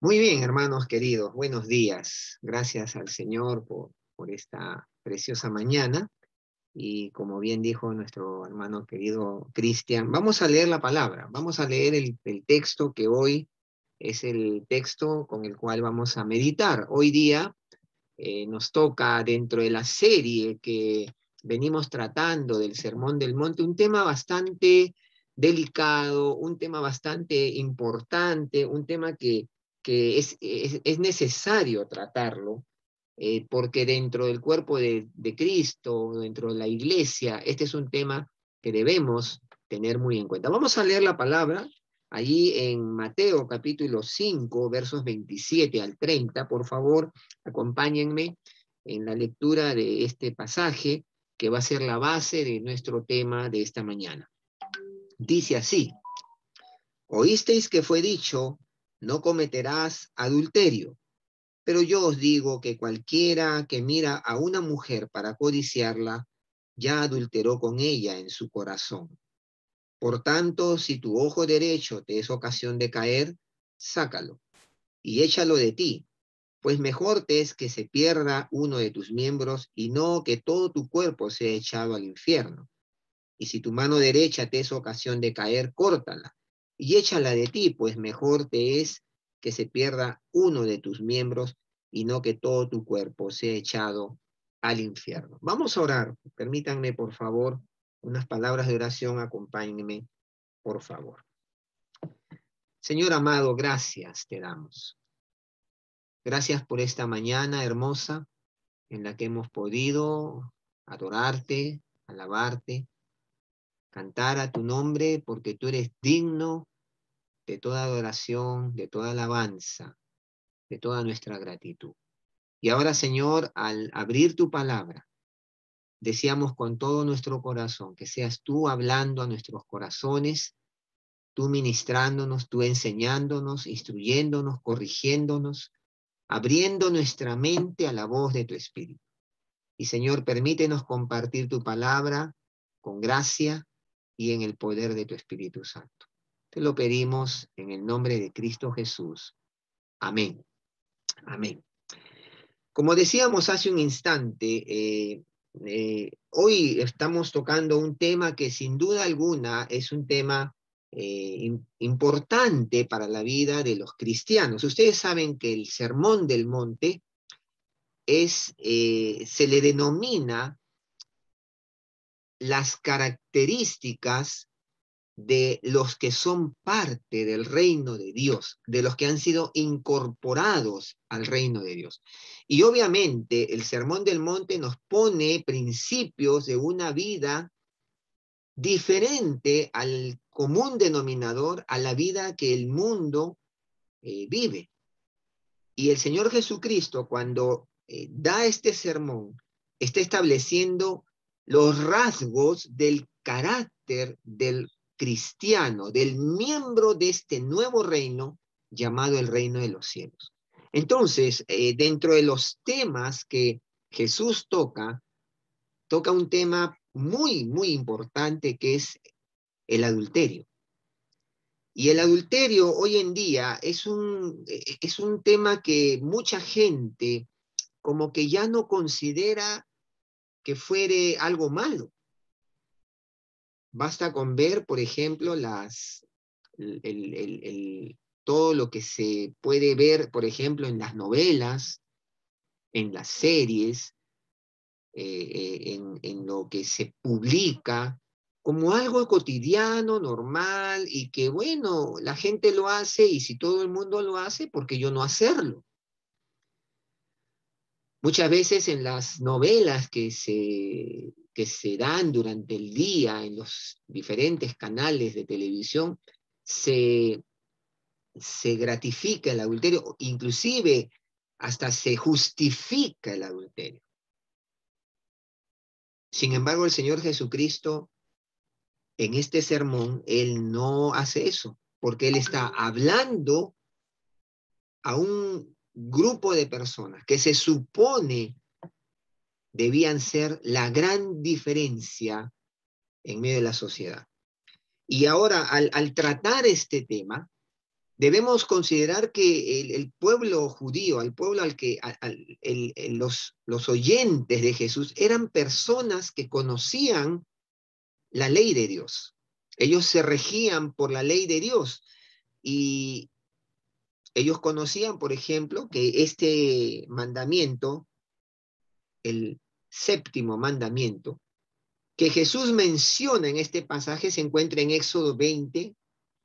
Muy bien, hermanos queridos, buenos días. Gracias al Señor por esta preciosa mañana. Y como bien dijo nuestro hermano querido Cristian, vamos a leer la palabra, vamos a leer el texto que hoy es el texto con el cual vamos a meditar. Hoy día nos toca dentro de la serie que venimos tratando del Sermón del Monte, un tema bastante delicado, un tema bastante importante, un tema que es necesario tratarlo, porque dentro del cuerpo de Cristo, dentro de la iglesia, este es un tema que debemos tener muy en cuenta. Vamos a leer la palabra allí en Mateo capítulo 5, versos 27 al 30. Por favor, acompáñenme en la lectura de este pasaje que va a ser la base de nuestro tema de esta mañana. Dice así: oísteis que fue dicho, no cometerás adulterio. Pero yo os digo que cualquiera que mira a una mujer para codiciarla, ya adulteró con ella en su corazón. Por tanto, si tu ojo derecho te es ocasión de caer, sácalo y échalo de ti, pues mejor te es que se pierda uno de tus miembros y no que todo tu cuerpo sea echado al infierno. Y si tu mano derecha te es ocasión de caer, córtala y échala de ti, pues mejor te es que se pierda uno de tus miembros y no que todo tu cuerpo sea echado al infierno. Vamos a orar. Permítanme, por favor, unas palabras de oración. Acompáñenme, por favor. Señor amado, gracias te damos. Gracias por esta mañana hermosa en la que hemos podido adorarte, alabarte, cantar a tu nombre, porque tú eres digno de toda adoración, de toda alabanza, de toda nuestra gratitud. Y ahora, Señor, al abrir tu palabra, deseamos con todo nuestro corazón que seas tú hablando a nuestros corazones, tú ministrándonos, tú enseñándonos, instruyéndonos, corrigiéndonos, abriendo nuestra mente a la voz de tu Espíritu. Y Señor, permítenos compartir tu palabra con gracia y en el poder de tu Espíritu Santo. Te lo pedimos en el nombre de Cristo Jesús. Amén. Amén. Como decíamos hace un instante, hoy estamos tocando un tema que sin duda alguna es un tema importante para la vida de los cristianos. Ustedes saben que el Sermón del Monte se le denomina las características de los que son parte del reino de Dios, de los que han sido incorporados al reino de Dios. Y obviamente el Sermón del Monte nos pone principios de una vida diferente al común denominador, a la vida que el mundo vive. Y el Señor Jesucristo, cuando da este sermón, está estableciendo los rasgos del carácter del cristiano, del miembro de este nuevo reino llamado el reino de los cielos. Entonces, dentro de los temas que Jesús toca un tema muy, muy importante que es el adulterio. Y el adulterio hoy en día es un tema que mucha gente como que ya no considera que fuere algo malo. Basta con ver, por ejemplo, todo lo que se puede ver, por ejemplo, en las novelas, en las series, en lo que se publica, como algo cotidiano, normal, y que bueno, la gente lo hace, y si todo el mundo lo hace, ¿por qué yo no hacerlo? Muchas veces en las novelas que se dan durante el día en los diferentes canales de televisión, se, se gratifica el adulterio, inclusive hasta se justifica el adulterio. Sin embargo, el Señor Jesucristo, en este sermón, Él no hace eso, porque Él está hablando a un grupo de personas que se supone debían ser la gran diferencia en medio de la sociedad. Y ahora, al tratar este tema, Debemos considerar que el pueblo judío, al pueblo al que los oyentes de Jesús eran personas que conocían la ley de Dios. Ellos se regían por la ley de Dios y ellos conocían, por ejemplo, que este mandamiento, el séptimo mandamiento, que Jesús menciona en este pasaje, se encuentra en Éxodo 20,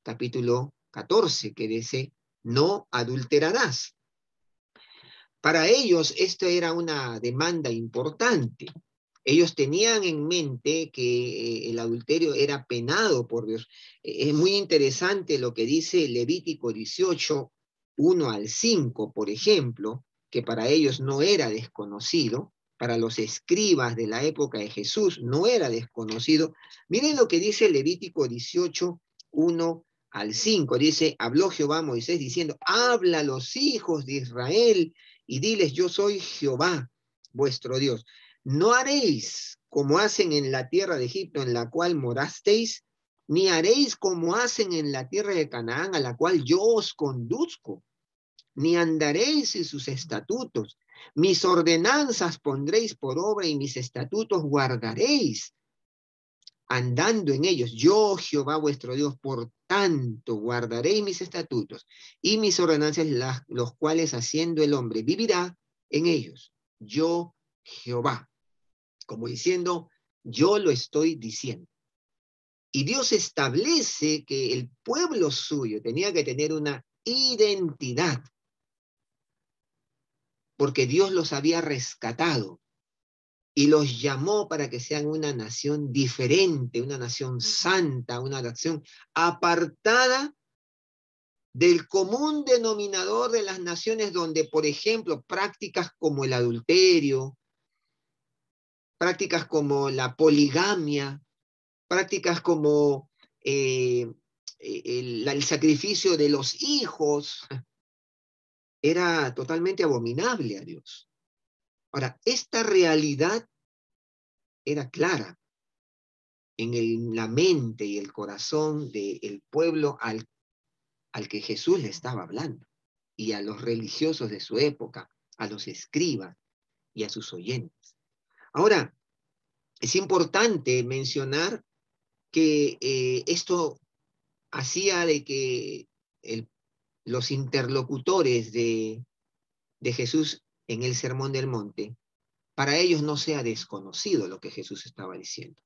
capítulo 14, que dice, no adulterarás. Para ellos esto era una demanda importante. Ellos tenían en mente que el adulterio era penado por Dios. Es muy interesante lo que dice Levítico 18, 1 al 5, por ejemplo, que para ellos no era desconocido, para los escribas de la época de Jesús no era desconocido. Miren lo que dice Levítico 18, 1 al 5. Dice, habló Jehová a Moisés diciendo, habla a los hijos de Israel y diles, yo soy Jehová, vuestro Dios. No haréis como hacen en la tierra de Egipto, en la cual morasteis, ni haréis como hacen en la tierra de Canaán, a la cual yo os conduzco, ni andaréis en sus estatutos. Mis ordenanzas pondréis por obra y mis estatutos guardaréis, andando en ellos. Yo, Jehová vuestro Dios, por tanto guardaréis mis estatutos y mis ordenanzas, los cuales haciendo el hombre vivirá en ellos. Yo, Jehová. Como diciendo, yo lo estoy diciendo. Y Dios establece que el pueblo suyo tenía que tener una identidad, porque Dios los había rescatado y los llamó para que sean una nación diferente, una nación santa, una nación apartada del común denominador de las naciones donde, por ejemplo, prácticas como el adulterio, prácticas como la poligamia, prácticas como el sacrificio de los hijos, era totalmente abominable a Dios. Ahora, esta realidad era clara en la mente y el corazón del pueblo al que Jesús le estaba hablando, y a los religiosos de su época, a los escribas y a sus oyentes. Ahora, es importante mencionar que esto hacía de que los interlocutores de Jesús en el Sermón del Monte, para ellos no sea desconocido lo que Jesús estaba diciendo.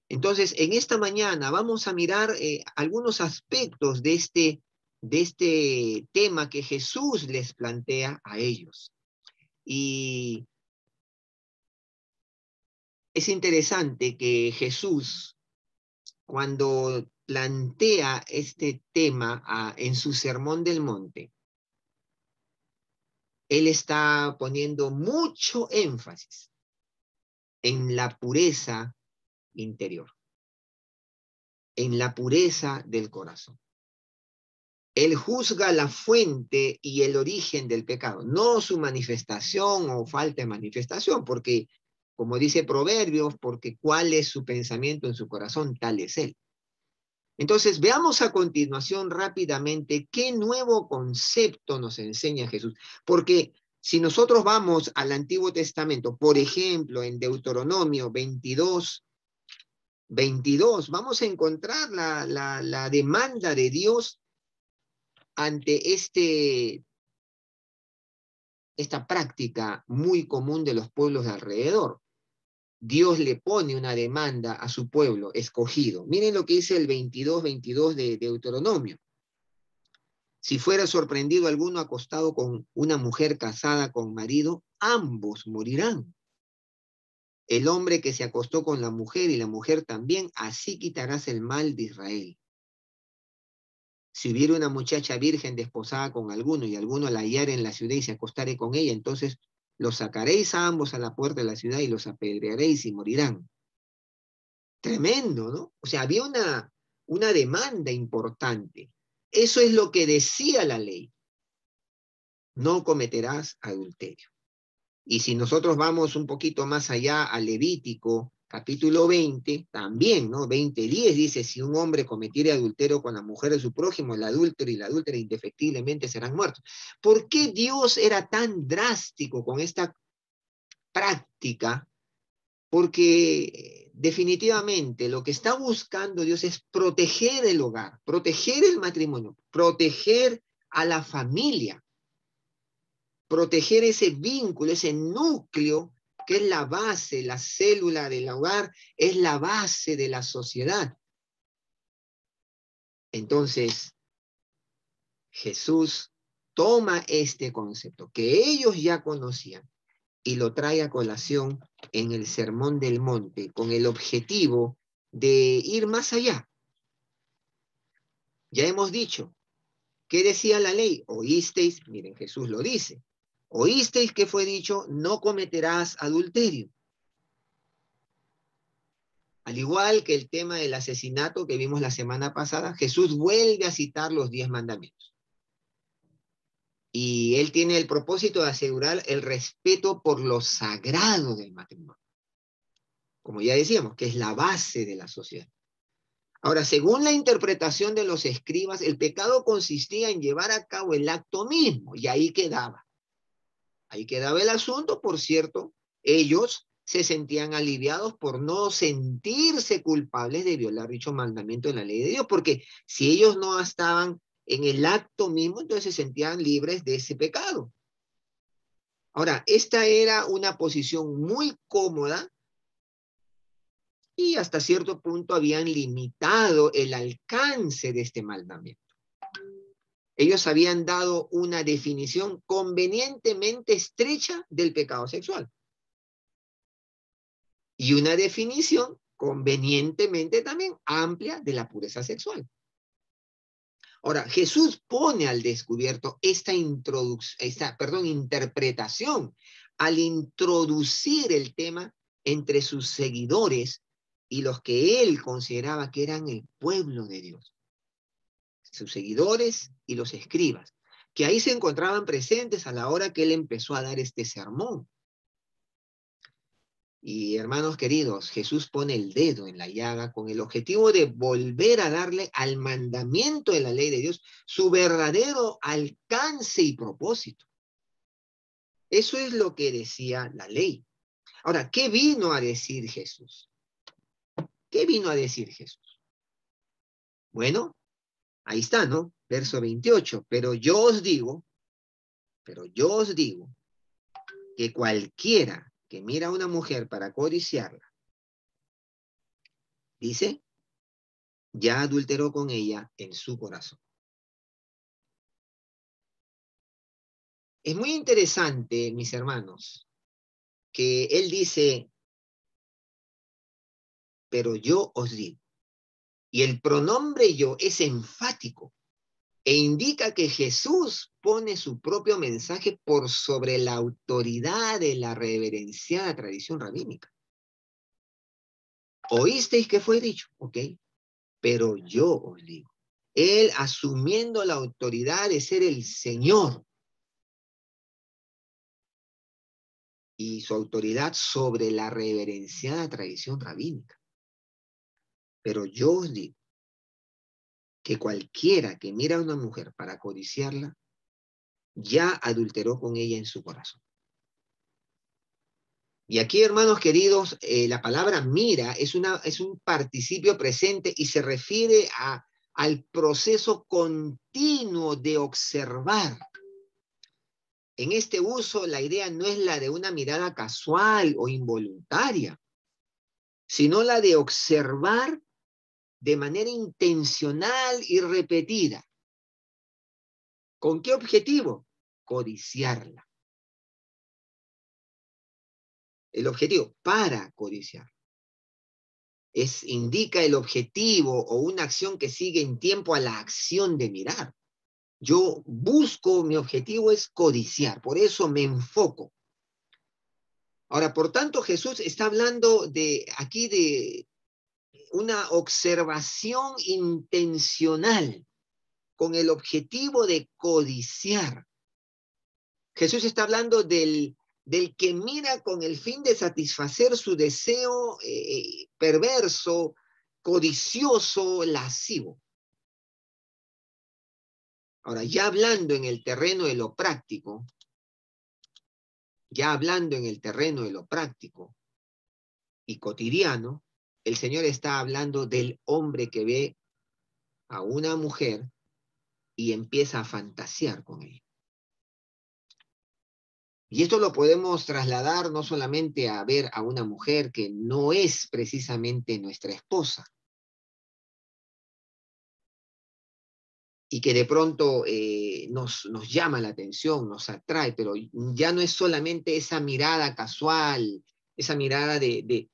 Entonces, en esta mañana vamos a mirar algunos aspectos de este tema que Jesús les plantea a ellos. Y es interesante que Jesús, cuando plantea este tema en su Sermón del Monte, él está poniendo mucho énfasis en la pureza interior, en la pureza del corazón. Él juzga la fuente y el origen del pecado, no su manifestación o falta de manifestación, porque, como dice Proverbios, porque cuál es su pensamiento en su corazón, tal es él. Entonces, veamos a continuación rápidamente qué nuevo concepto nos enseña Jesús. Porque si nosotros vamos al Antiguo Testamento, por ejemplo, en Deuteronomio 22, vamos a encontrar la demanda de Dios ante esta práctica muy común de los pueblos de alrededor. Dios le pone una demanda a su pueblo escogido. Miren lo que dice el 22 de Deuteronomio. Si fuera sorprendido alguno acostado con una mujer casada con marido, ambos morirán. El hombre que se acostó con la mujer y la mujer también, así quitarás el mal de Israel. Si hubiera una muchacha virgen desposada con alguno y alguno la hallare en la ciudad y se acostare con ella, entonces los sacaréis a ambos a la puerta de la ciudad y los apedrearéis y morirán. Tremendo, ¿no? O sea, había una demanda importante. Eso es lo que decía la ley. No cometerás adulterio. Y si nosotros vamos un poquito más allá al Levítico, capítulo 20, también, ¿no? 20:10 dice, si un hombre cometiere adulterio con la mujer de su prójimo, el adúltero y la adúltera indefectiblemente serán muertos. ¿Por qué Dios era tan drástico con esta práctica? Porque definitivamente lo que está buscando Dios es proteger el hogar, proteger el matrimonio, proteger a la familia, proteger ese vínculo, ese núcleo que es la base, la célula del hogar, es la base de la sociedad. Entonces, Jesús toma este concepto que ellos ya conocían y lo trae a colación en el Sermón del Monte con el objetivo de ir más allá. Ya hemos dicho, ¿qué decía la ley? Oísteis, miren, Jesús lo dice, oísteis que fue dicho, no cometerás adulterio. Al igual que el tema del asesinato que vimos la semana pasada, Jesús vuelve a citar los 10 mandamientos. Y él tiene el propósito de asegurar el respeto por lo sagrado del matrimonio. Como ya decíamos, que es la base de la sociedad. Ahora, según la interpretación de los escribas, el pecado consistía en llevar a cabo el acto mismo, y ahí quedaba. Ahí quedaba el asunto, por cierto, ellos se sentían aliviados por no sentirse culpables de violar dicho mandamiento de la ley de Dios, porque si ellos no estaban en el acto mismo, entonces se sentían libres de ese pecado. Ahora, esta era una posición muy cómoda y hasta cierto punto habían limitado el alcance de este mandamiento. Ellos habían dado una definición convenientemente estrecha del pecado sexual y una definición convenientemente también amplia de la pureza sexual. Ahora, Jesús pone al descubierto esta interpretación al introducir el tema entre sus seguidores y los que él consideraba que eran el pueblo de Dios. Sus seguidores y los escribas, que ahí se encontraban presentes a la hora que él empezó a dar este sermón. Y hermanos queridos, Jesús pone el dedo en la llaga con el objetivo de volver a darle al mandamiento de la ley de Dios su verdadero alcance y propósito. Eso es lo que decía la ley. Ahora, ¿qué vino a decir Jesús? ¿Qué vino a decir Jesús? Bueno, ahí está, ¿no? Verso 28. Pero yo os digo que cualquiera que mira a una mujer para codiciarla, dice, ya adulteró con ella en su corazón. Es muy interesante, mis hermanos, que él dice, pero yo os digo. Y el pronombre yo es enfático e indica que Jesús pone su propio mensaje por sobre la autoridad de la reverenciada tradición rabínica. Oísteis que fue dicho, ok, pero yo os digo. Él asumiendo la autoridad de ser el Señor y su autoridad sobre la reverenciada tradición rabínica. Pero yo os digo que cualquiera que mira a una mujer para codiciarla, ya adulteró con ella en su corazón. Y aquí, hermanos queridos, la palabra mira es un participio presente y se refiere al proceso continuo de observar. En este uso, la idea no es la de una mirada casual o involuntaria, sino la de observar de manera intencional y repetida. ¿Con qué objetivo? Codiciarla. El objetivo, para codiciar. Indica el objetivo o una acción que sigue en tiempo a la acción de mirar. Yo busco, mi objetivo es codiciar, por eso me enfoco. Ahora, por tanto, Jesús está hablando aquí de una observación intencional con el objetivo de codiciar. Jesús está hablando del del que mira con el fin de satisfacer su deseo perverso, codicioso, lascivo. Ahora, ya hablando en el terreno de lo práctico, y cotidiano, el Señor está hablando del hombre que ve a una mujer y empieza a fantasear con ella. Y esto lo podemos trasladar no solamente a ver a una mujer que no es precisamente nuestra esposa y que de pronto nos llama la atención, nos atrae, pero ya no es solamente esa mirada casual, esa mirada de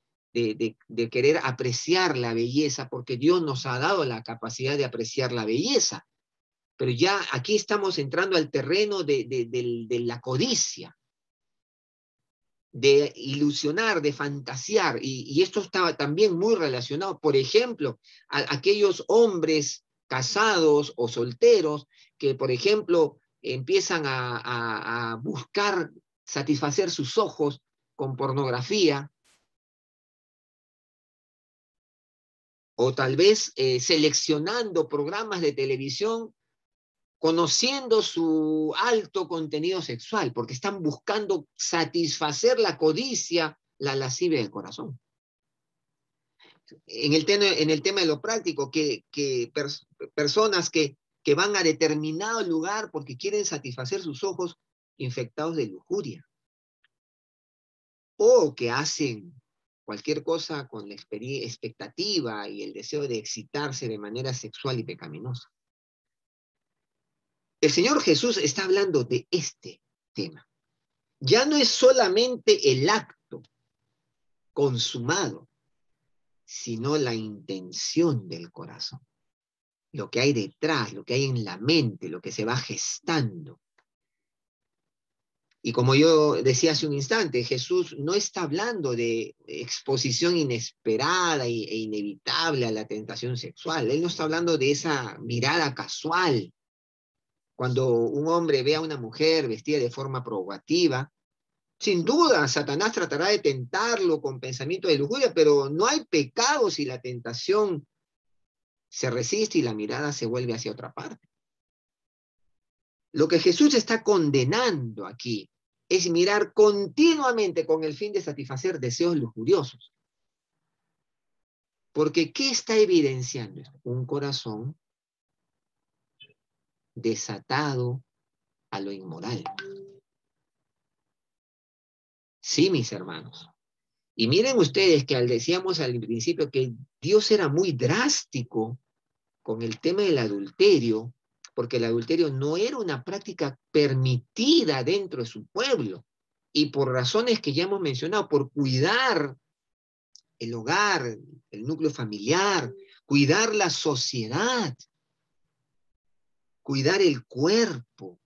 querer apreciar la belleza, porque Dios nos ha dado la capacidad de apreciar la belleza. Pero ya aquí estamos entrando al terreno de la codicia, de ilusionar, de fantasear, y esto estaba también muy relacionado, por ejemplo, a aquellos hombres casados o solteros que, por ejemplo, empiezan a buscar satisfacer sus ojos con pornografía, o tal vez seleccionando programas de televisión conociendo su alto contenido sexual, porque están buscando satisfacer la codicia, la lascivia del corazón. En el tema de lo práctico, personas que van a determinado lugar porque quieren satisfacer sus ojos infectados de lujuria, o que hacen cualquier cosa con la expectativa y el deseo de excitarse de manera sexual y pecaminosa. El Señor Jesús está hablando de este tema. Ya no es solamente el acto consumado, sino la intención del corazón. Lo que hay detrás, lo que hay en la mente, lo que se va gestando. Y como yo decía hace un instante, Jesús no está hablando de exposición inesperada e inevitable a la tentación sexual. Él no está hablando de esa mirada casual. Cuando un hombre ve a una mujer vestida de forma provocativa, sin duda, Satanás tratará de tentarlo con pensamientos de lujuria, pero no hay pecado si la tentación se resiste y la mirada se vuelve hacia otra parte. Lo que Jesús está condenando aquí es mirar continuamente con el fin de satisfacer deseos lujuriosos. Porque ¿qué está evidenciando esto? Un corazón desatado a lo inmoral. Sí, mis hermanos. Y miren ustedes que decíamos al principio que Dios era muy drástico con el tema del adulterio, porque el adulterio no era una práctica permitida dentro de su pueblo, y por razones que ya hemos mencionado, por cuidar el hogar, el núcleo familiar, cuidar la sociedad, cuidar el cuerpo.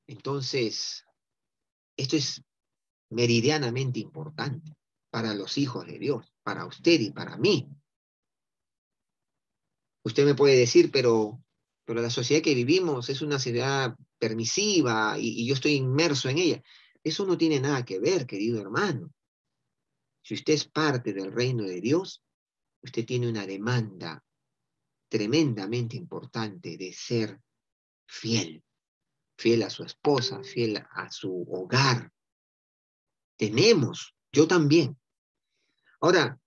Entonces, esto es meridianamente importante para los hijos de Dios, para usted y para mí. Usted me puede decir, pero la sociedad que vivimos es una sociedad permisiva y yo estoy inmerso en ella. Eso no tiene nada que ver, querido hermano. Si usted es parte del reino de Dios, usted tiene una demanda tremendamente importante de ser fiel, fiel a su esposa, fiel a su hogar. Tenemos, yo también. Ahora,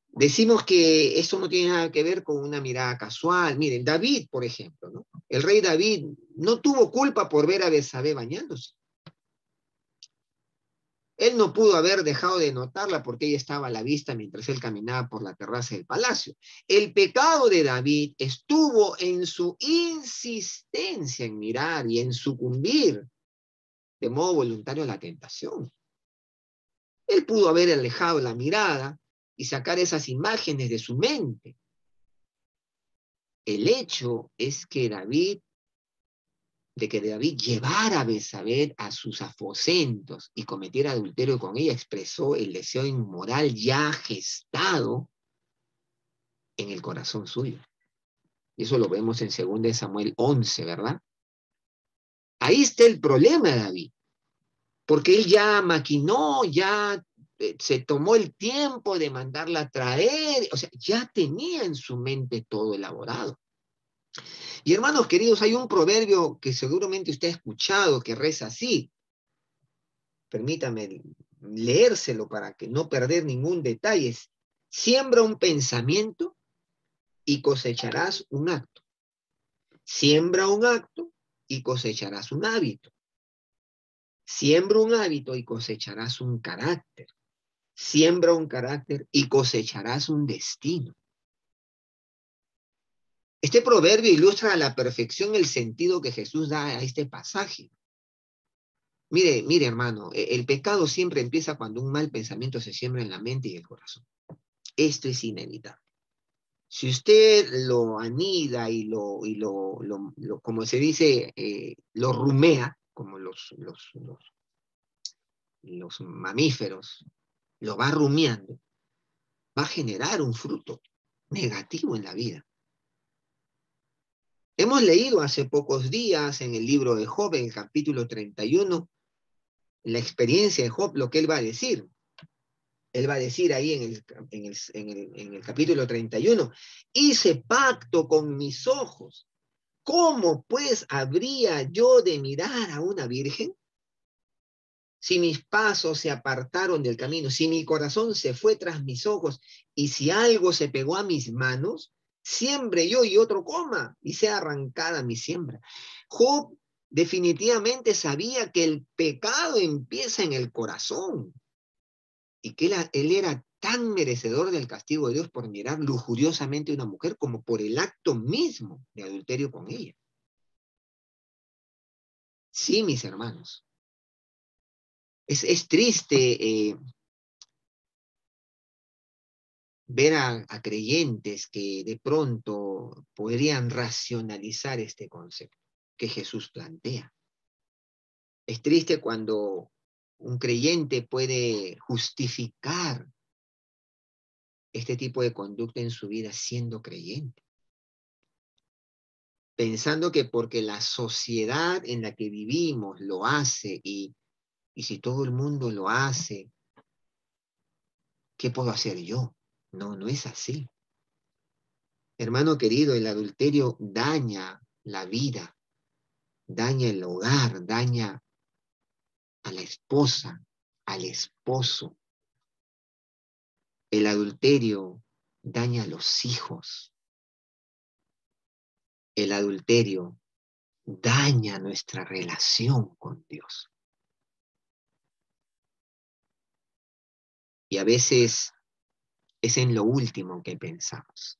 decimos que esto no tiene nada que ver con una mirada casual. Miren, David, por ejemplo, ¿no? El rey David no tuvo culpa por ver a Betsabé bañándose. Él no pudo haber dejado de notarla porque ella estaba a la vista mientras él caminaba por la terraza del palacio. El pecado de David estuvo en su insistencia en mirar y en sucumbir de modo voluntario a la tentación. Él pudo haber alejado la mirada y sacar esas imágenes de su mente. El hecho es que David llevara a Betsabé a sus aposentos y cometiera adulterio con ella, expresó el deseo inmoral ya gestado en el corazón suyo. Y eso lo vemos en 2 Samuel 11, ¿verdad? Ahí está el problema de David, porque él ya maquinó, ya se tomó el tiempo de mandarla a traer, o sea, ya tenía en su mente todo elaborado. Y hermanos queridos, hay un proverbio que seguramente usted ha escuchado que reza así. Permítame leérselo para que no perder ningún detalle. Siembra un pensamiento y cosecharás un acto. Siembra un acto y cosecharás un hábito. Siembra un hábito y cosecharás un carácter. Siembra un carácter y cosecharás un destino. Este proverbio ilustra a la perfección el sentido que Jesús da a este pasaje. Mire, mire, hermano, el pecado siempre empieza cuando un mal pensamiento se siembra en la mente y el corazón. Esto es inevitable. Si usted lo anida y como se dice, lo rumea, como los mamíferos, lo va rumiando, va a generar un fruto negativo en la vida. Hemos leído hace pocos días en el libro de Job, en el capítulo 31, la experiencia de Job, lo que él va a decir. Él va a decir ahí en el capítulo 31, hice pacto con mis ojos. ¿Cómo pues habría yo de mirar a una virgen? Si mis pasos se apartaron del camino, si mi corazón se fue tras mis ojos, y si algo se pegó a mis manos, siembre yo y otro coma, y sea arrancada mi siembra. Job definitivamente sabía que el pecado empieza en el corazón, y que él era tan merecedor del castigo de Dios por mirar lujuriosamente a una mujer como por el acto mismo de adulterio con ella. Sí, mis hermanos. Es triste ver a creyentes que de pronto podrían racionalizar este concepto que Jesús plantea. Es triste cuando un creyente puede justificar este tipo de conducta en su vida siendo creyente, pensando que porque la sociedad en la que vivimos lo hace y si todo el mundo lo hace, ¿qué puedo hacer yo? No, no es así. Hermano querido, el adulterio daña la vida, daña el hogar, daña a la esposa, al esposo. El adulterio daña a los hijos. El adulterio daña nuestra relación con Dios. Y a veces es en lo último que pensamos.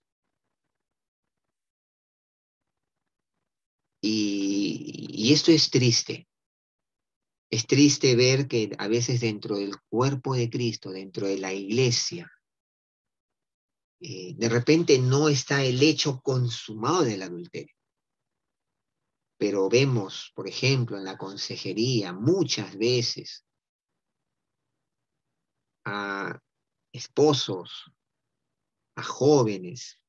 Y esto es triste. Es triste ver que a veces dentro del cuerpo de Cristo, dentro de la iglesia, de repente no está el hecho consumado del adulterio. Pero vemos, por ejemplo, en la consejería muchas veces a esposos, a jóvenes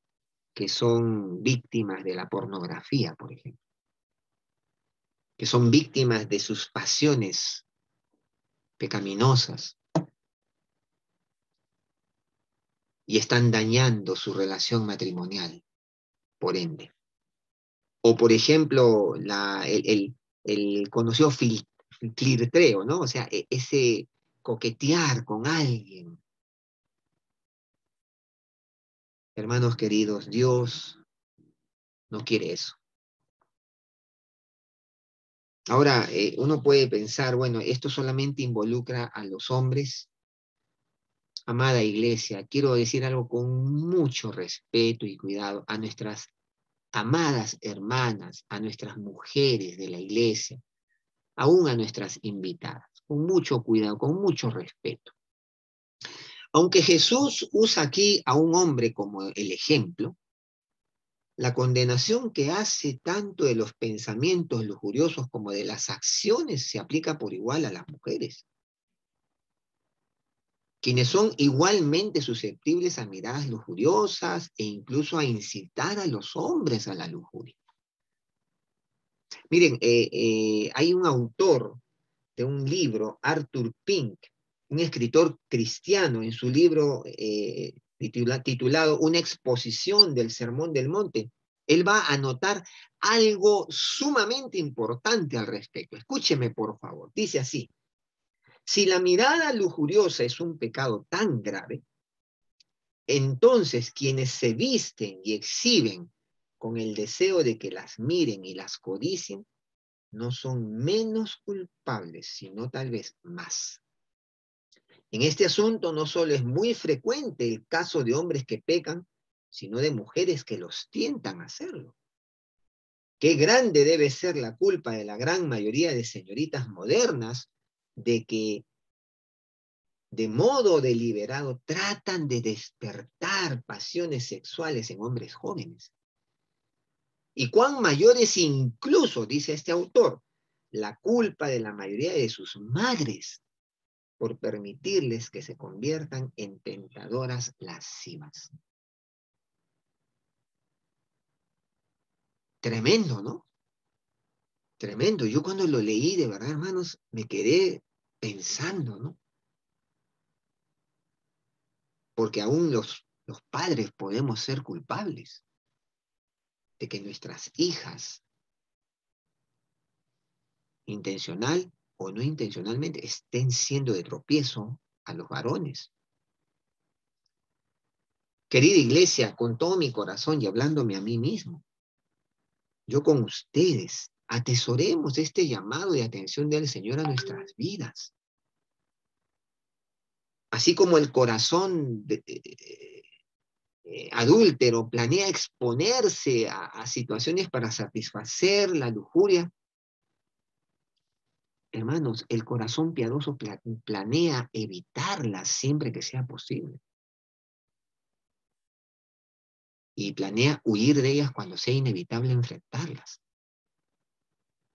que son víctimas de la pornografía, por ejemplo, que son víctimas de sus pasiones pecaminosas y están dañando su relación matrimonial, por ende. O, por ejemplo, el conocido flirteo, ¿no? O sea, ese coquetear con alguien. Hermanos queridos, Dios no quiere eso. Ahora, uno puede pensar, bueno, esto solamente involucra a los hombres. Amada iglesia, quiero decir algo con mucho respeto y cuidado a nuestras amadas hermanas, a nuestras mujeres de la iglesia, aún a nuestras invitadas, con mucho cuidado, con mucho respeto. Aunque Jesús usa aquí a un hombre como el ejemplo, la condenación que hace tanto de los pensamientos lujuriosos como de las acciones se aplica por igual a las mujeres, quienes son igualmente susceptibles a miradas lujuriosas e incluso a incitar a los hombres a la lujuria. Miren, hay un autor de un libro, Arthur Pink, un escritor cristiano, en su libro titulado Una exposición del Sermón del Monte. Él va a anotar algo sumamente importante al respecto. Escúcheme, por favor. Dice así: si la mirada lujuriosa es un pecado tan grave, entonces quienes se visten y exhiben con el deseo de que las miren y las codicien, no son menos culpables, sino tal vez más. En este asunto no solo es muy frecuente el caso de hombres que pecan, sino de mujeres que los tientan a hacerlo. Qué grande debe ser la culpa de la gran mayoría de señoritas modernas de que de modo deliberado tratan de despertar pasiones sexuales en hombres jóvenes. Y cuán mayor es incluso, dice este autor, la culpa de la mayoría de sus madres por permitirles que se conviertan en tentadoras lascivas. Tremendo, ¿no? Tremendo. Yo cuando lo leí, de verdad, hermanos, me quedé pensando, ¿no? Porque aún los padres podemos ser culpables de que nuestras hijas, intencional o no intencionalmente, estén siendo de tropiezo a los varones. Querida iglesia, con todo mi corazón y hablándome a mí mismo, yo con ustedes, atesoremos este llamado de atención del Señor a nuestras vidas. Así como el corazón adúltero planea exponerse a situaciones para satisfacer la lujuria, hermanos, el corazón piadoso planea evitarlas siempre que sea posible. Y planea huir de ellas cuando sea inevitable enfrentarlas.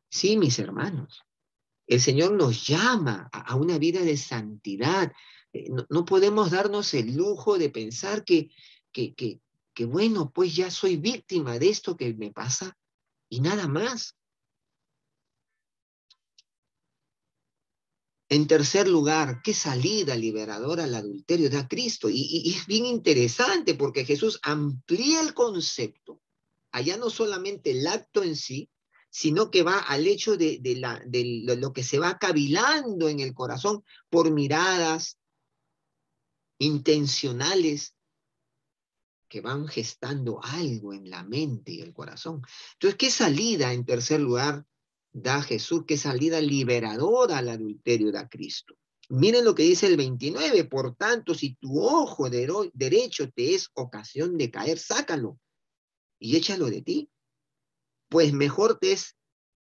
Sí, mis hermanos, el Señor nos llama a una vida de santidad. No podemos darnos el lujo de pensar que, que, bueno, pues ya soy víctima de esto que me pasa y nada más. En tercer lugar, ¿qué salida liberadora al adulterio da Cristo? Y es bien interesante porque Jesús amplía el concepto, allá no solamente el acto en sí, sino que va al hecho de lo que se va cavilando en el corazón por miradas intencionales que van gestando algo en la mente y el corazón. Entonces, ¿qué salida en tercer lugar da Jesús? ¿Qué salida liberadora al adulterio da Cristo? Miren lo que dice el 29, por tanto, si tu ojo derecho te es ocasión de caer, sácalo y échalo de ti, pues mejor te es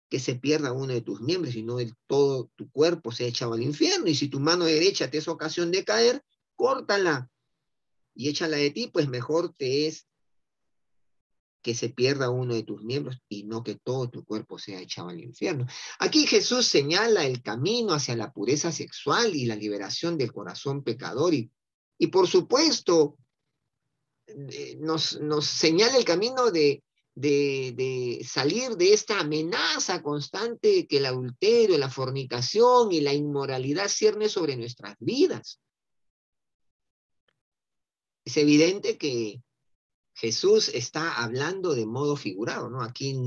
que se pierda uno de tus miembros y no todo tu cuerpo sea echado al infierno. Y si tu mano derecha te es ocasión de caer, córtala y échala de ti, pues mejor te es que se pierda uno de tus miembros y no que todo tu cuerpo sea echado al infierno. Aquí Jesús señala el camino hacia la pureza sexual y la liberación del corazón pecador y por supuesto nos señala el camino de salir de esta amenaza constante que el adulterio, la fornicación y la inmoralidad cierne sobre nuestras vidas. Es evidente que Jesús está hablando de modo figurado, ¿no? Aquí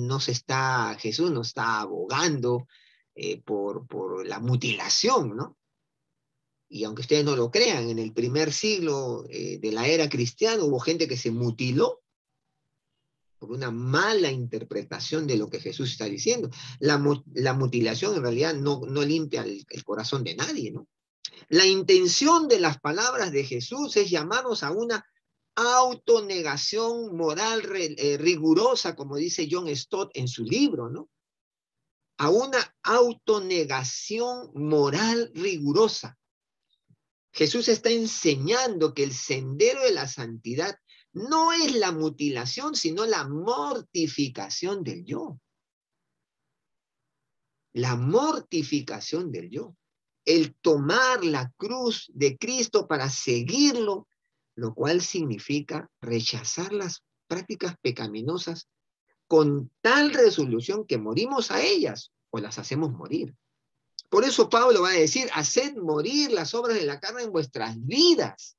Jesús no está abogando por la mutilación, ¿no? Y aunque ustedes no lo crean, en el primer siglo de la era cristiana hubo gente que se mutiló por una mala interpretación de lo que Jesús está diciendo. La mutilación en realidad no limpia el corazón de nadie, ¿no? La intención de las palabras de Jesús es llamarnos a una autonegación moral rigurosa, como dice John Stott en su libro, ¿no? A una autonegación moral rigurosa. Jesús está enseñando que el sendero de la santidad no es la mutilación, sino la mortificación del yo. La mortificación del yo. El tomar la cruz de Cristo para seguirlo, lo cual significa rechazar las prácticas pecaminosas con tal resolución que morimos a ellas o las hacemos morir. Por eso Pablo va a decir, haced morir las obras de la carne en vuestras vidas.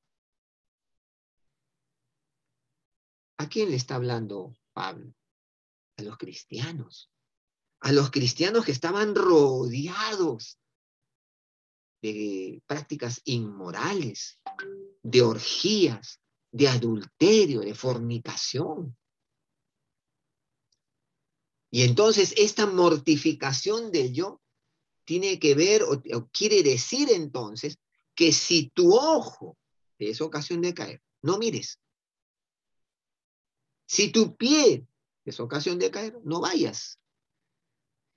¿A quién le está hablando Pablo? A los cristianos. A los cristianos que estaban rodeados de prácticas inmorales, de orgías, de adulterio, de fornicación. Y entonces esta mortificación del yo tiene que ver o quiere decir entonces que si tu ojo te es ocasión de caer, no mires. Si tu pie te es ocasión de caer, no vayas.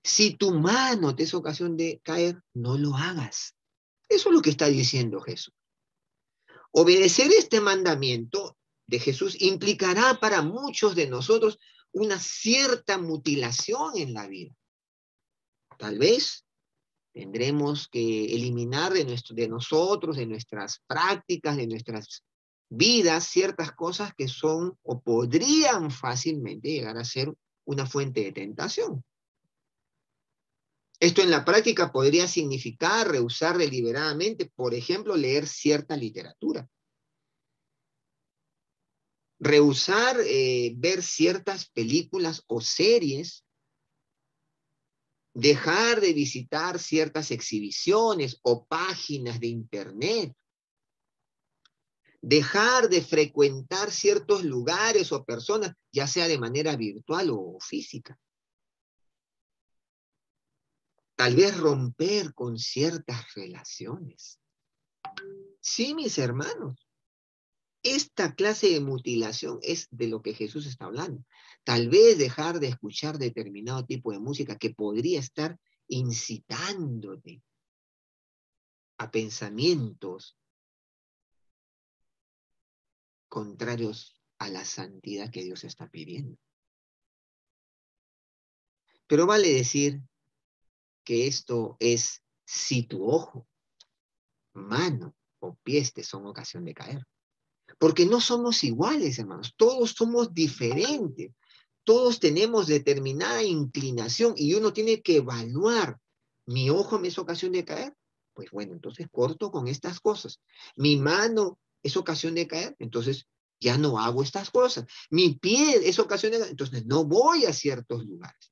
Si tu mano te es ocasión de caer, no lo hagas. Eso es lo que está diciendo Jesús. Obedecer este mandamiento de Jesús implicará para muchos de nosotros una cierta mutilación en la vida. Tal vez tendremos que eliminar de nosotros, de nuestras prácticas, de nuestras vidas, ciertas cosas que son o podrían fácilmente llegar a ser una fuente de tentación. Esto en la práctica podría significar rehusar deliberadamente, por ejemplo, leer cierta literatura. Rehusar ver ciertas películas o series, dejar de visitar ciertas exhibiciones o páginas de internet, dejar de frecuentar ciertos lugares o personas, ya sea de manera virtual o física. Tal vez romper con ciertas relaciones. Sí, mis hermanos. Esta clase de mutilación es de lo que Jesús está hablando. Tal vez dejar de escuchar determinado tipo de música que podría estar incitándote a pensamientos contrarios a la santidad que Dios está pidiendo. Pero vale decir que esto es si tu ojo, mano o pies te son ocasión de caer. Porque no somos iguales, hermanos. Todos somos diferentes. Todos tenemos determinada inclinación y uno tiene que evaluar. ¿Mi ojo me es ocasión de caer? Pues bueno, entonces corto con estas cosas. ¿Mi mano es ocasión de caer? Entonces ya no hago estas cosas. ¿Mi pie es ocasión de caer? Entonces no voy a ciertos lugares.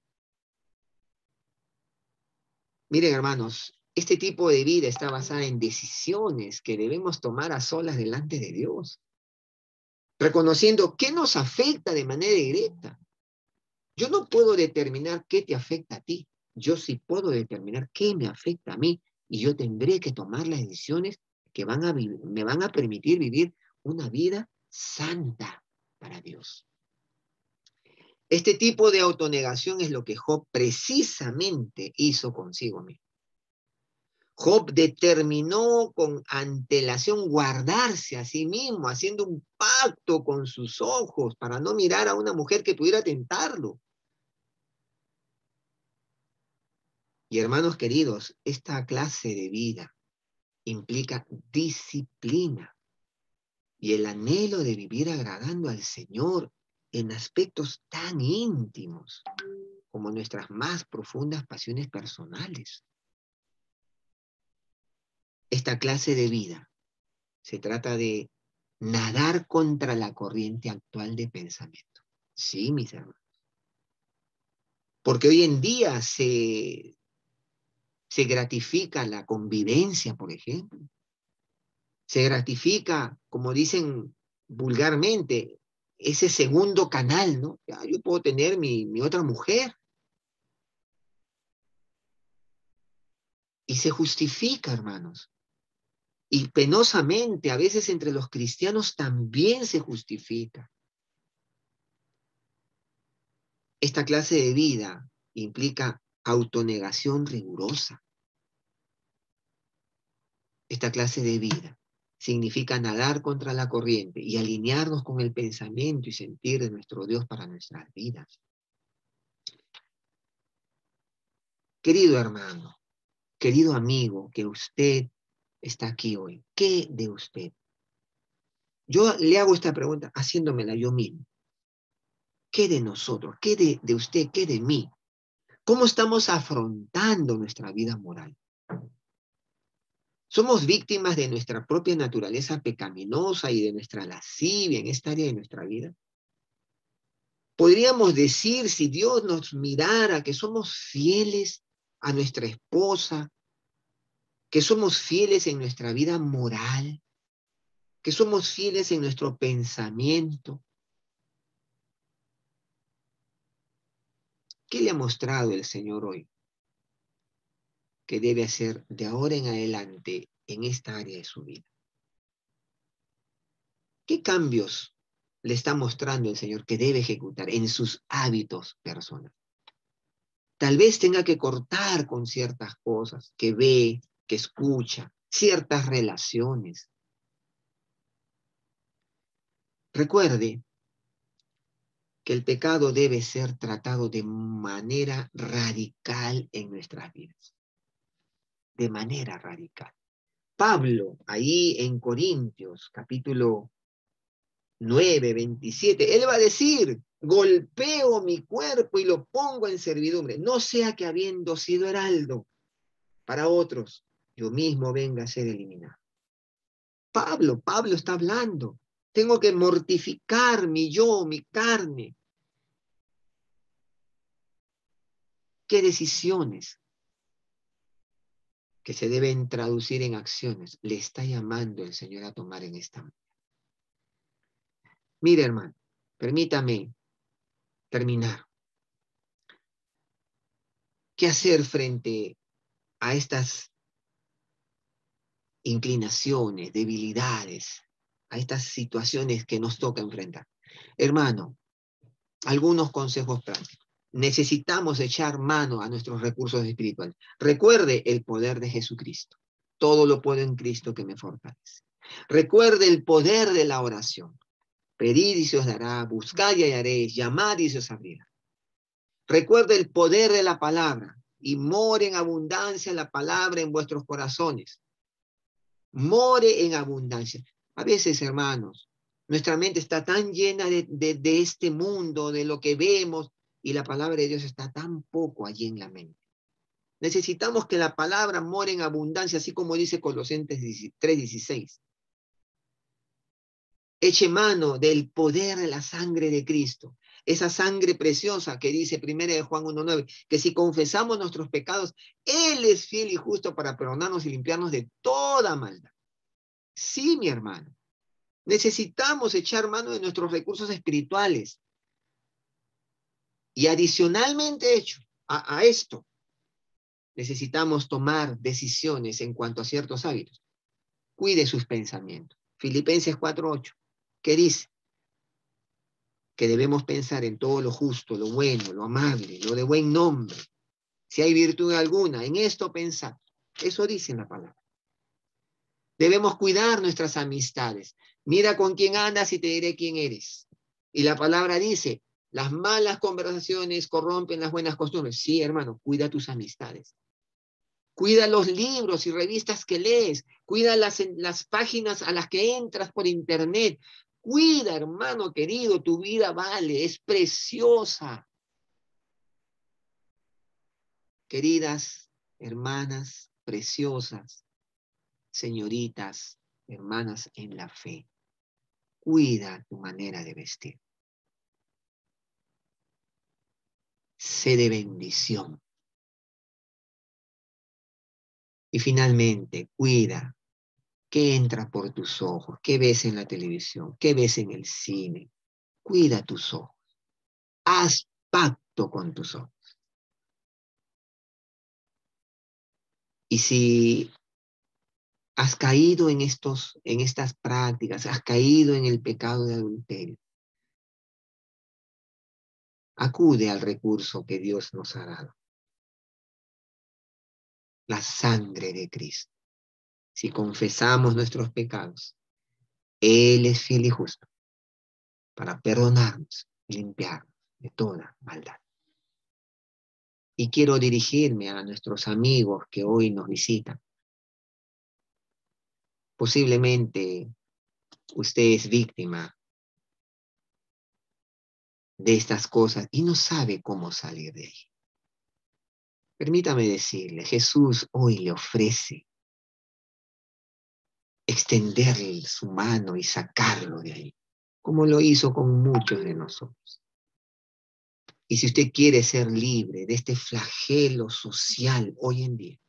Miren, hermanos, este tipo de vida está basada en decisiones que debemos tomar a solas delante de Dios, reconociendo qué nos afecta de manera directa. Yo no puedo determinar qué te afecta a ti. Yo sí puedo determinar qué me afecta a mí y yo tendré que tomar las decisiones que me van a permitir vivir una vida santa para Dios. Este tipo de autonegación es lo que Job precisamente hizo consigo mismo. Job determinó con antelación guardarse a sí mismo, haciendo un pacto con sus ojos para no mirar a una mujer que pudiera tentarlo. Y hermanos queridos, esta clase de vida implica disciplina y el anhelo de vivir agradando al Señor en aspectos tan íntimos como nuestras más profundas pasiones personales. Esta clase de vida se trata de nadar contra la corriente actual de pensamiento. Sí, mis hermanos. Porque hoy en día se gratifica la convivencia, por ejemplo. Se gratifica, como dicen vulgarmente, ese segundo canal, ¿no? Ya, yo puedo tener mi otra mujer. Y se justifica, hermanos. Y penosamente, a veces entre los cristianos también se justifica. Esta clase de vida implica autonegación rigurosa. Esta clase de vida significa nadar contra la corriente y alinearnos con el pensamiento y sentir de nuestro Dios para nuestras vidas. Querido hermano, querido amigo, que usted está aquí hoy, ¿qué de usted? Yo le hago esta pregunta haciéndomela yo mismo. ¿Qué de nosotros? ¿Qué de usted? ¿Qué de mí? ¿Cómo estamos afrontando nuestra vida moral? ¿Somos víctimas de nuestra propia naturaleza pecaminosa y de nuestra lascivia en esta área de nuestra vida? Podríamos decir, si Dios nos mirara, que somos fieles a nuestra esposa, que somos fieles en nuestra vida moral, que somos fieles en nuestro pensamiento. ¿Qué le ha mostrado el Señor hoy que debe hacer de ahora en adelante en esta área de su vida? ¿Qué cambios le está mostrando el Señor que debe ejecutar en sus hábitos personales? Tal vez tenga que cortar con ciertas cosas que ve, que escucha, ciertas relaciones. Recuerde que el pecado debe ser tratado de manera radical en nuestras vidas. De manera radical. Pablo, ahí en Corintios, capítulo 9:27, él va a decir, golpeo mi cuerpo y lo pongo en servidumbre, no sea que habiendo sido heraldo para otros, yo mismo venga a ser eliminado. Pablo está hablando, tengo que mortificar mi yo, mi carne. ¿Qué decisiones que se deben traducir en acciones le está llamando el Señor a tomar en esta mañana? Mire, hermano, permítame terminar. ¿Qué hacer frente a estas inclinaciones, debilidades, a estas situaciones que nos toca enfrentar? Hermano, algunos consejos prácticos. Necesitamos echar mano a nuestros recursos espirituales. Recuerde el poder de Jesucristo. Todo lo puedo en Cristo que me fortalece. Recuerde el poder de la oración. Pedid y se os dará, buscad y hallaréis, llamad y se os abrirá. Recuerde el poder de la palabra y more en abundancia la palabra en vuestros corazones. More en abundancia. A veces, hermanos, nuestra mente está tan llena de este mundo, de lo que vemos, y la palabra de Dios está tan poco allí en la mente. Necesitamos que la palabra more en abundancia, así como dice Colosenses 3:16. Eche mano del poder de la sangre de Cristo. Esa sangre preciosa que dice 1 de Juan 1:9, que si confesamos nuestros pecados, Él es fiel y justo para perdonarnos y limpiarnos de toda maldad. Sí, mi hermano. Necesitamos echar mano de nuestros recursos espirituales. Y adicionalmente hecho a esto, necesitamos tomar decisiones en cuanto a ciertos hábitos. Cuide sus pensamientos. Filipenses 4:8, que dice que debemos pensar en todo lo justo, lo bueno, lo amable, lo de buen nombre. Si hay virtud alguna, en esto pensar. Eso dice la palabra. Debemos cuidar nuestras amistades. Mira con quién andas y te diré quién eres. Y la palabra dice, las malas conversaciones corrompen las buenas costumbres. Sí, hermano, cuida tus amistades. Cuida los libros y revistas que lees. Cuida las páginas a las que entras por internet. Cuida, hermano querido, tu vida vale, es preciosa. Queridas hermanas preciosas, señoritas, hermanas en la fe, cuida tu manera de vestir. Sé de bendición. Y finalmente, cuida qué entra por tus ojos, qué ves en la televisión, qué ves en el cine. Cuida tus ojos. Haz pacto con tus ojos. Y si has caído en estas prácticas, has caído en el pecado de adulterio, acude al recurso que Dios nos ha dado. La sangre de Cristo. Si confesamos nuestros pecados, Él es fiel y justo para perdonarnos y limpiarnos de toda maldad. Y quiero dirigirme a nuestros amigos que hoy nos visitan. Posiblemente usted es víctima de estas cosas y no sabe cómo salir de ahí. Permítame decirle, Jesús hoy le ofrece extenderle su mano y sacarlo de ahí, como lo hizo con muchos de nosotros. Y si usted quiere ser libre de este flagelo social hoy en día,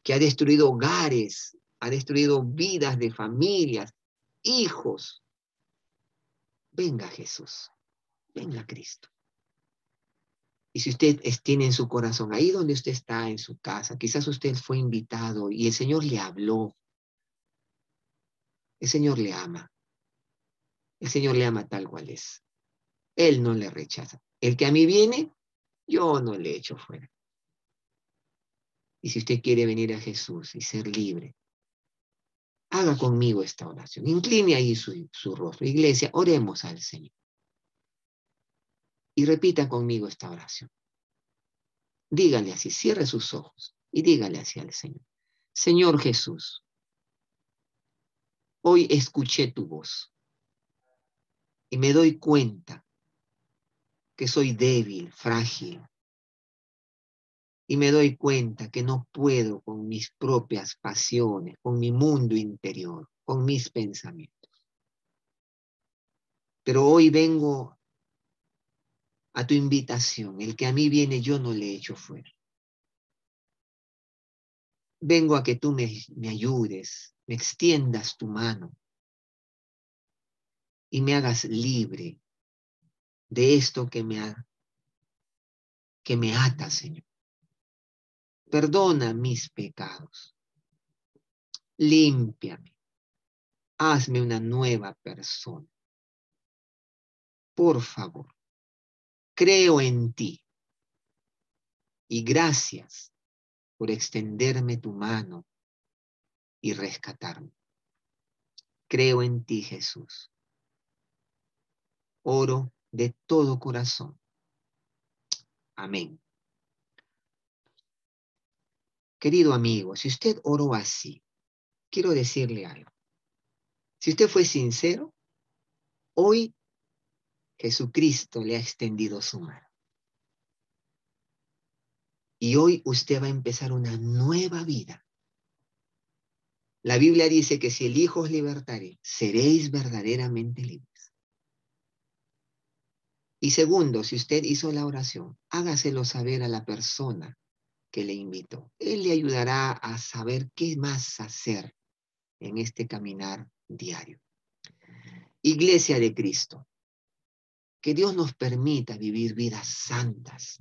que ha destruido hogares, ha destruido vidas de familias, hijos, venga Jesús, venga Cristo. Y si usted tiene en su corazón, ahí donde usted está, en su casa, quizás usted fue invitado y el Señor le habló, el Señor le ama, el Señor le ama tal cual es. Él no le rechaza. El que a mí viene, yo no le echo fuera. Y si usted quiere venir a Jesús y ser libre, haga conmigo esta oración. Incline ahí su rostro. Iglesia, oremos al Señor. Y repita conmigo esta oración. Dígale así, cierre sus ojos y dígale así al Señor. Señor Jesús, hoy escuché tu voz y me doy cuenta que soy débil, frágil, y me doy cuenta que no puedo con mis propias pasiones, con mi mundo interior, con mis pensamientos. Pero hoy vengo a tu invitación. El que a mí viene, yo no le echo fuera. Vengo a que tú me ayudes, me extiendas tu mano y me hagas libre de esto que me ata, Señor. Perdona mis pecados. Límpiame. Hazme una nueva persona. Por favor, creo en ti y gracias por extenderme tu mano y rescatarme. Creo en ti, Jesús. Oro de todo corazón. Amén. Querido amigo, si usted oró así, quiero decirle algo. Si usted fue sincero, hoy Jesucristo le ha extendido su mano. Y hoy usted va a empezar una nueva vida. La Biblia dice que si el Hijo os libertare, seréis verdaderamente libres. Y segundo, si usted hizo la oración, hágaselo saber a la persona que le invitó. Él le ayudará a saber qué más hacer en este caminar diario. Iglesia de Cristo, que Dios nos permita vivir vidas santas.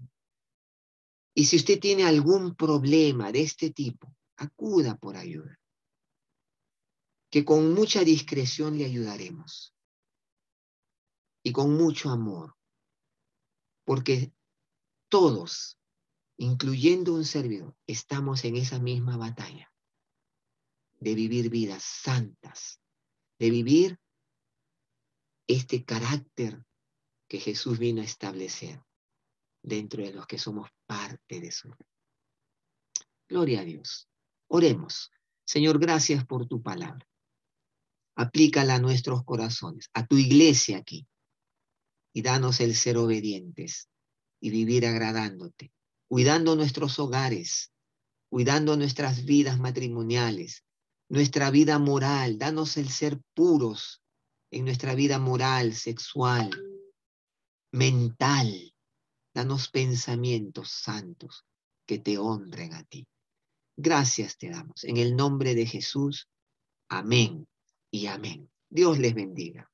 Y si usted tiene algún problema de este tipo, acuda por ayuda, que con mucha discreción le ayudaremos y con mucho amor, porque todos, incluyendo un servidor, estamos en esa misma batalla de vivir vidas santas, de vivir este carácter que Jesús vino a establecer dentro de los que somos parte de su. Gloria a Dios. Oremos. Señor, gracias por tu palabra. Aplícala a nuestros corazones, a tu iglesia aquí, y danos el ser obedientes y vivir agradándote, cuidando nuestros hogares, cuidando nuestras vidas matrimoniales, nuestra vida moral. Danos el ser puros en nuestra vida moral, sexual, mental. Danos pensamientos santos que te honren a ti. Gracias te damos. En el nombre de Jesús. Amén y amén. Dios les bendiga.